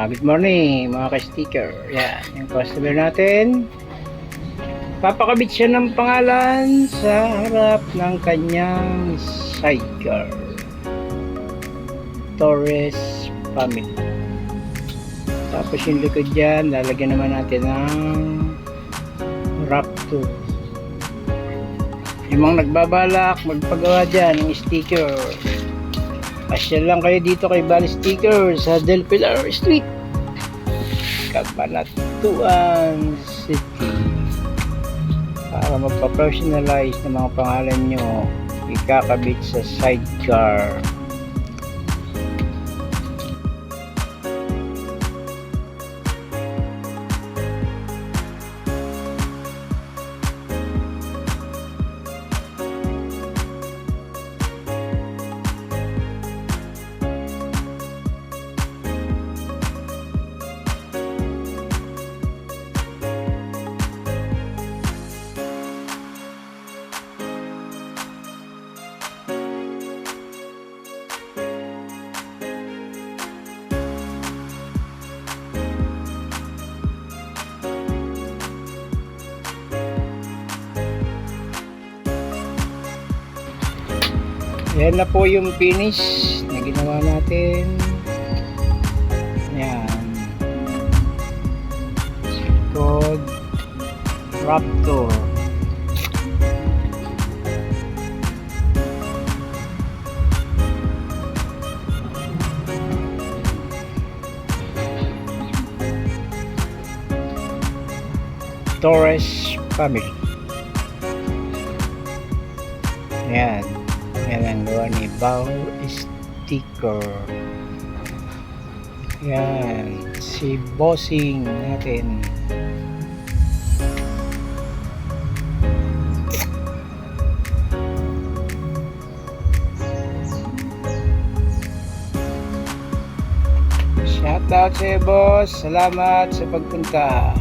Good morning mga ka-sticker. Yan, yung customer natin. Papakabit siya ng pangalan sa harap ng kanyang sidecar. Torres Family. Tapos yung likod dyan, lalagyan naman natin ng Raptor. Yung mga nagbabalak, magpagawa dyan ng sticker. Pasyal lang kayo dito kay Bali Sticker sa Del Pilar Street, Cabanatuan City, para magpa-personalize ng mga pangalan nyo ikakabit sa sidecar. Yan na po yung finish na ginawa natin. Yan. Code Raptor. Torres Family. Yan. Yan ang gawa ni Bao Sticker. Yan. Si bossing natin. Shoutout sa iyo, boss. Salamat sa pagpunta.